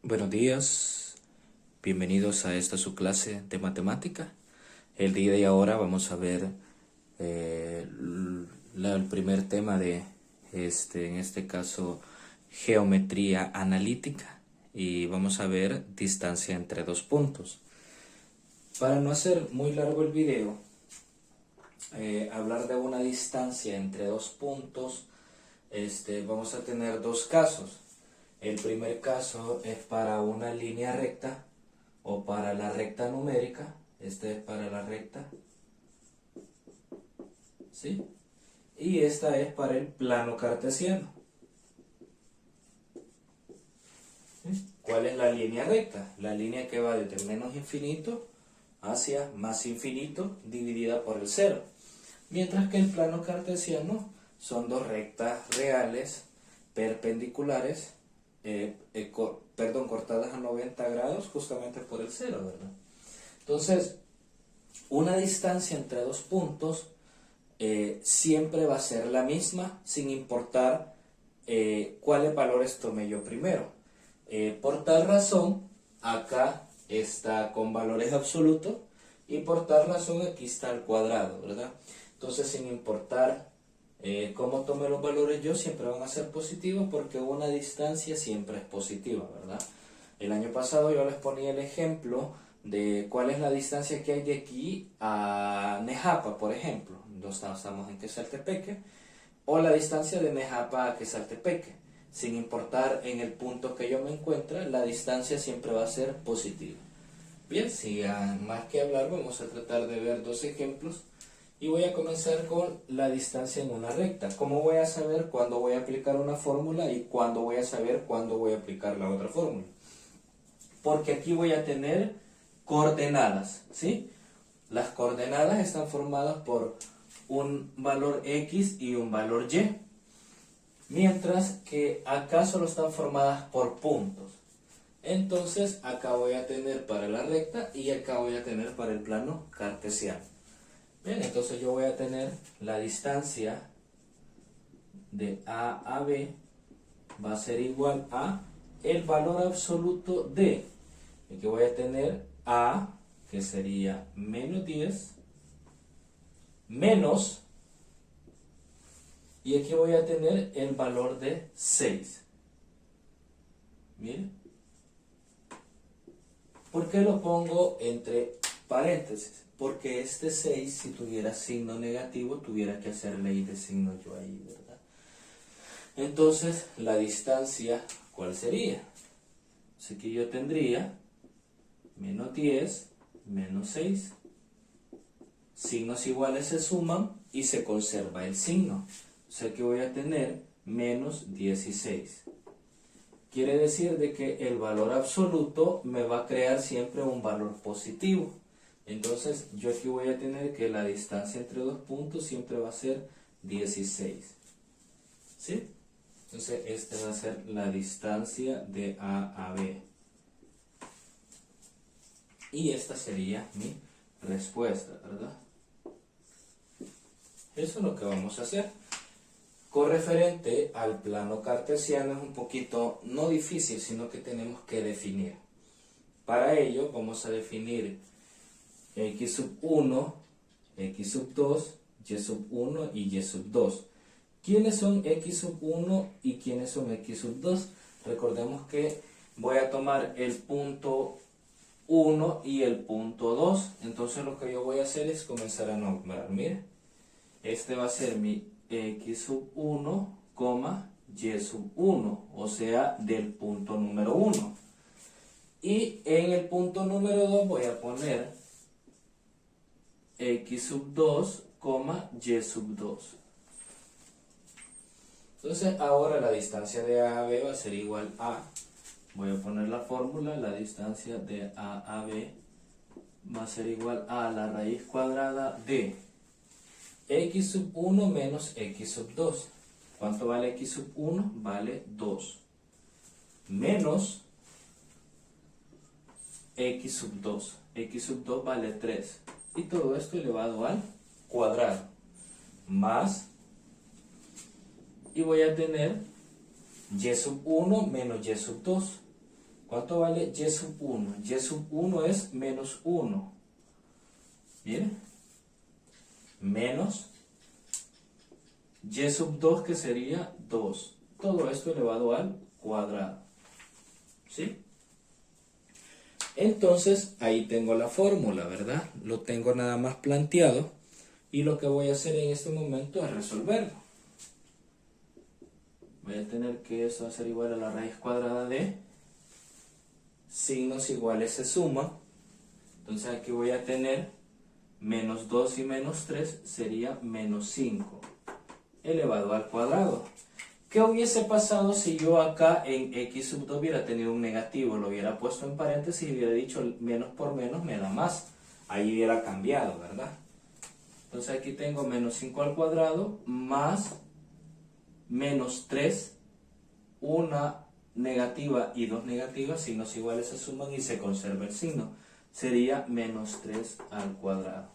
Buenos días, bienvenidos a esta su clase de matemática. El día de ahora vamos a ver el primer tema de en este caso geometría analítica, y vamos a ver distancia entre dos puntos. Para no hacer muy largo el video, hablar de una distancia entre dos puntos, vamos a tener dos casos. El primer caso es para una línea recta o para la recta numérica. Este es para la recta, ¿sí? Y esta es para el plano cartesiano. ¿Sí? ¿Cuál es la línea recta? La línea que va desde menos infinito hacia más infinito dividida por el cero. Mientras que el plano cartesiano son dos rectas reales perpendiculares, cortadas a 90 grados justamente por el cero, ¿verdad? Entonces, una distancia entre dos puntos siempre va a ser la misma, sin importar cuáles valores tome yo primero. Por tal razón, acá está con valores absolutos, y por tal razón aquí está al cuadrado, ¿verdad? Entonces, sin importar cómo tome los valores yo, siempre van a ser positivos, porque una distancia siempre es positiva, ¿verdad? El año pasado yo les ponía el ejemplo de cuál es la distancia que hay de aquí a Nejapa, por ejemplo. Estamos en Quesaltepeque, o la distancia de Nejapa a Quesaltepeque. Sin importar en el punto que yo me encuentre, la distancia siempre va a ser positiva. Bien, sin más que hablar, vamos a tratar de ver dos ejemplos. Y voy a comenzar con la distancia en una recta. ¿Cómo voy a saber cuándo voy a aplicar una fórmula y cuándo voy a saber cuándo voy a aplicar la otra fórmula? Porque aquí voy a tener coordenadas, ¿sí? Las coordenadas están formadas por un valor X y un valor Y. Mientras que acá solo están formadas por puntos. Entonces acá voy a tener para la recta y acá voy a tener para el plano cartesiano. Bien, entonces yo voy a tener la distancia de A a B va a ser igual a el valor absoluto de, aquí voy a tener A, que sería menos 10, menos, y aquí voy a tener el valor de 6. Miren, ¿por qué lo pongo entre paréntesis? Porque este 6, si tuviera signo negativo, tuviera que hacer ley de signo yo ahí, ¿verdad? Entonces, la distancia, ¿cuál sería? Así que yo tendría menos 10, menos 6. Signos iguales se suman y se conserva el signo. O sea que voy a tener menos 16. Quiere decir de que el valor absoluto me va a crear siempre un valor positivo. Entonces yo aquí voy a tener que la distancia entre dos puntos siempre va a ser 16. ¿Sí? Entonces esta va a ser la distancia de A a B. Y esta sería mi respuesta, ¿verdad? Eso es lo que vamos a hacer. Con referente al plano cartesiano es un poquito, no difícil, sino que tenemos que definir. Para ello vamos a definir x sub 1, x sub 2, y sub 1 y y sub 2. ¿Quiénes son x sub 1 y quiénes son x sub 2? Recordemos que voy a tomar el punto 1 y el punto 2. Entonces lo que yo voy a hacer es comenzar a nombrar. Mire, este va a ser mi x sub 1, y sub 1, o sea, del punto número 1. Y en el punto número 2 voy a poner x sub 2, y sub 2. Entonces ahora la distancia de A a B va a ser igual a, voy a poner la fórmula, la distancia de A a B va a ser igual a la raíz cuadrada de x sub 1 menos x sub 2. ¿Cuánto vale x sub 1? Vale 2. Menos x sub 2. X sub 2 vale 3. Y todo esto elevado al cuadrado. Más, y voy a tener y sub 1 menos y sub 2. ¿Cuánto vale y sub 1? Y sub 1 es menos 1. ¿Bien? Menos y sub 2, que sería 2. Todo esto elevado al cuadrado. ¿Sí? Entonces, ahí tengo la fórmula, ¿verdad? Lo tengo nada más planteado. Y lo que voy a hacer en este momento es resolverlo. Voy a tener que eso va a ser igual a la raíz cuadrada de signos iguales se suman. Entonces aquí voy a tener menos 2 y menos 3 sería menos 5 elevado al cuadrado. ¿Qué hubiese pasado si yo acá en x sub 2 hubiera tenido un negativo? Lo hubiera puesto en paréntesis y hubiera dicho menos por menos me da más. Ahí hubiera cambiado, ¿verdad? Entonces aquí tengo menos 5 al cuadrado más menos 3, una negativa y dos negativas, signos iguales se suman y se conserva el signo. Sería menos 3 al cuadrado.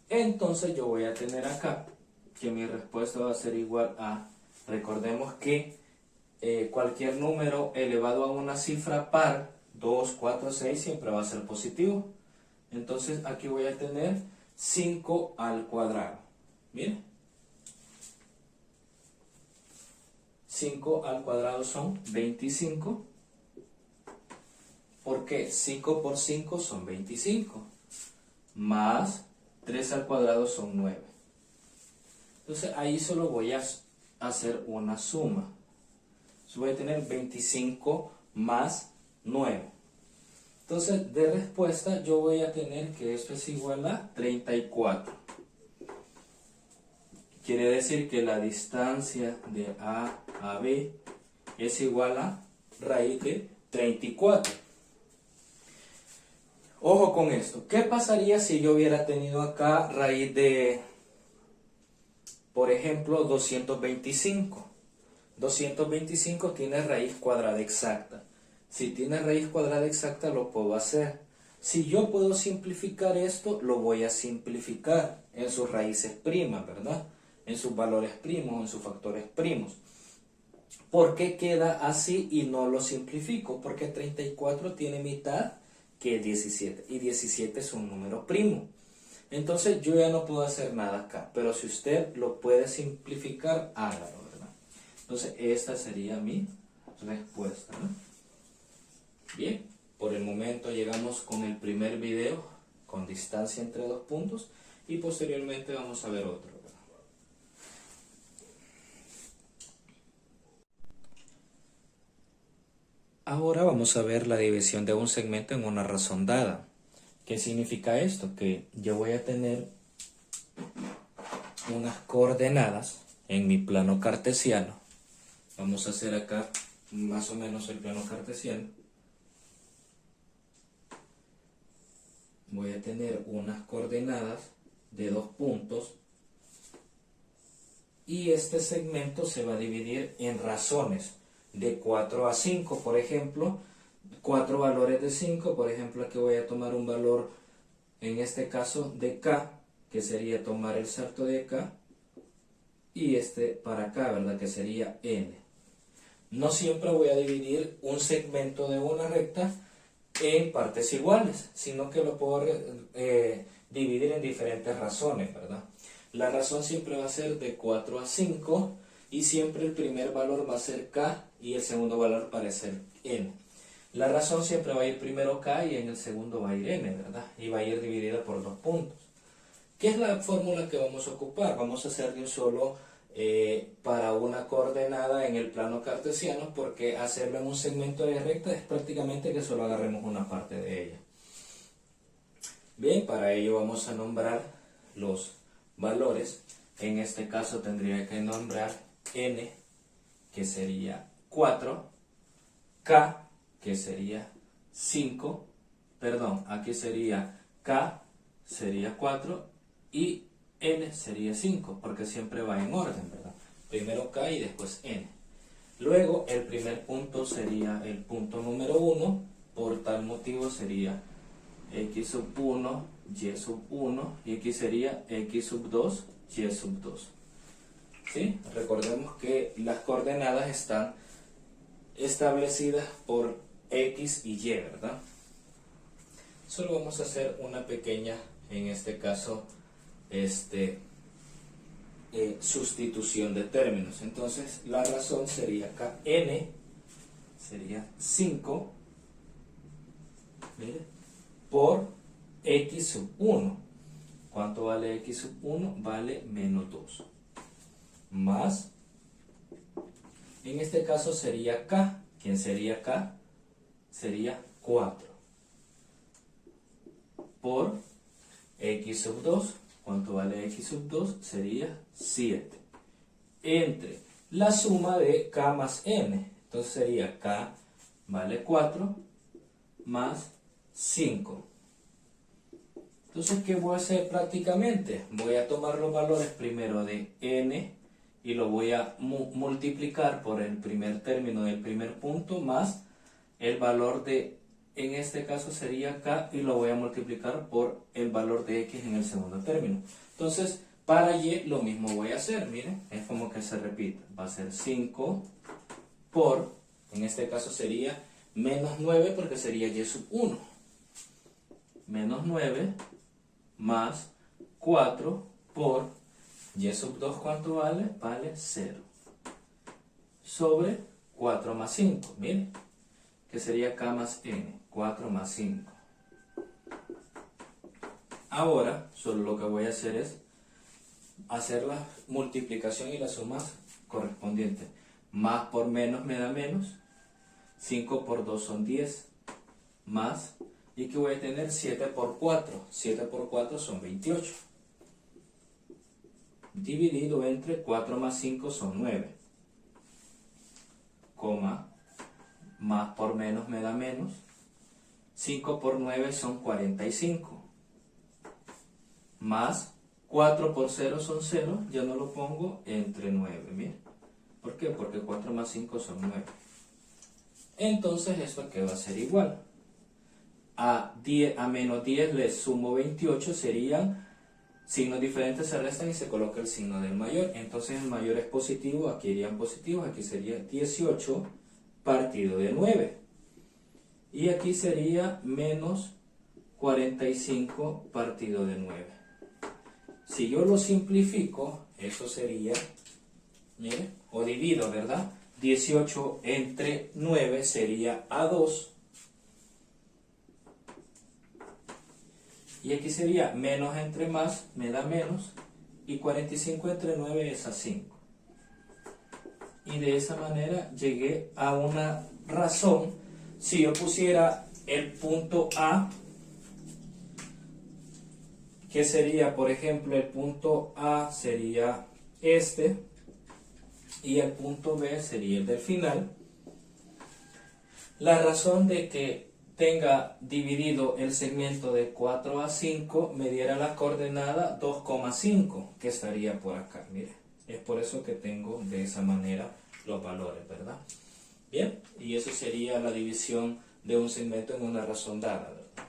Entonces yo voy a tener acá que mi respuesta va a ser igual a, recordemos que cualquier número elevado a una cifra par, 2, 4, 6, siempre va a ser positivo. Entonces aquí voy a tener 5 al cuadrado. Bien. 5 al cuadrado son 25. ¿Por qué? 5 por 5 son 25. Más 3 al cuadrado son 9. Entonces ahí solo voy a hacer una suma. Entonces voy a tener 25 más 9. Entonces de respuesta yo voy a tener que esto es igual a 34. Quiere decir que la distancia de A a B es igual a raíz de 34. Ojo con esto. ¿Qué pasaría si yo hubiera tenido acá raíz de, por ejemplo, 225? 225 tiene raíz cuadrada exacta. Si tiene raíz cuadrada exacta lo puedo hacer. Si yo puedo simplificar esto, lo voy a simplificar en sus raíces primas, ¿verdad? En sus valores primos, en sus factores primos. ¿Por qué queda así y no lo simplifico? Porque 34 tiene mitad que 17 y 17 es un número primo. Entonces yo ya no puedo hacer nada acá, pero si usted lo puede simplificar, hágalo, ¿verdad? Entonces esta sería mi respuesta, ¿no? Bien, por el momento llegamos con el primer video con distancia entre dos puntos y posteriormente vamos a ver otro. Ahora vamos a ver la división de un segmento en una razón dada. ¿Qué significa esto? Que yo voy a tener unas coordenadas en mi plano cartesiano. Vamos a hacer acá más o menos el plano cartesiano. Voy a tener unas coordenadas de dos puntos y este segmento se va a dividir en razones de 4 a 5, por ejemplo, 4 valores de 5, por ejemplo, aquí voy a tomar un valor, en este caso, de K, que sería tomar el salto de K, y este para acá, ¿verdad? Que sería N. No siempre voy a dividir un segmento de una recta en partes iguales, sino que lo puedo dividir en diferentes razones, ¿verdad? La razón siempre va a ser de 4 a 5, y siempre el primer valor va a ser K y el segundo valor va a ser N. La razón siempre va a ir primero K y en el segundo va a ir N, ¿verdad? Y va a ir dividida por dos puntos. ¿Qué es la fórmula que vamos a ocupar? Vamos a hacer de un solo para una coordenada en el plano cartesiano, porque hacerlo en un segmento de recta es prácticamente que solo agarremos una parte de ella. Bien, para ello vamos a nombrar los valores. En este caso tendría que nombrar N, que sería 4, K, que sería 5, perdón, aquí sería K, sería 4, y N sería 5, porque siempre va en orden, ¿verdad? Primero K y después N. Luego el primer punto sería el punto número 1, por tal motivo sería X sub 1, Y sub 1, y aquí sería X sub 2, Y sub 2. ¿Sí? Recordemos que las coordenadas están establecidas por X y Y, ¿verdad? Solo vamos a hacer una pequeña, en este caso, sustitución de términos. Entonces la razón sería acá n sería 5, mire, por x sub 1. ¿Cuánto vale x sub 1? Vale menos 2. Más, en este caso sería k. ¿Quién sería k? Sería 4. Por x sub 2. ¿Cuánto vale x sub 2? Sería 7. Entre la suma de k más n. Entonces sería k vale 4 más 5. Entonces, ¿qué voy a hacer prácticamente? Voy a tomar los valores primero de n y lo voy a multiplicar por el primer término del primer punto más el valor de, en este caso sería k, y lo voy a multiplicar por el valor de x en el segundo término. Entonces, para y lo mismo voy a hacer, miren, es como que se repite. Va a ser 5 por, en este caso sería menos 9 porque sería y sub 1. Menos 9 más 4 por y sub 2, ¿cuánto vale? Vale 0. Sobre 4 más 5, miren, que sería k más n, 4 más 5. Ahora, solo lo que voy a hacer es hacer la multiplicación y la suma correspondiente. Más por menos me da menos. 5 por 2 son 10. Más, y que voy a tener 7 por 4. 7 por 4 son 28. Dividido entre 4 más 5 son 9. Coma, más por menos me da menos. 5 por 9 son 45. Más 4 por 0 son 0. Ya no lo pongo entre 9. Miren. ¿Por qué? Porque 4 más 5 son 9. Entonces esto que va a ser igual. A menos 10 le sumo 28, serían signos diferentes, se restan y se coloca el signo del mayor. Entonces el mayor es positivo, aquí irían positivos, aquí sería 18 partido de 9. Y aquí sería menos 45 partido de 9. Si yo lo simplifico, eso sería, mire, o divido, ¿verdad? 18 entre 9 sería A2. Y aquí sería menos entre más, me da menos. Y 45 entre 9 es A5. Y de esa manera llegué a una razón. Si yo pusiera el punto A, que sería, por ejemplo, el punto A sería este, y el punto B sería el del final. La razón de que tenga dividido el segmento de 4 a 5 me diera la coordenada 2,5, que estaría por acá. Mire, es por eso que tengo de esa manera los valores, ¿verdad? Bien, y eso sería la división de un segmento en una razón dada, ¿verdad?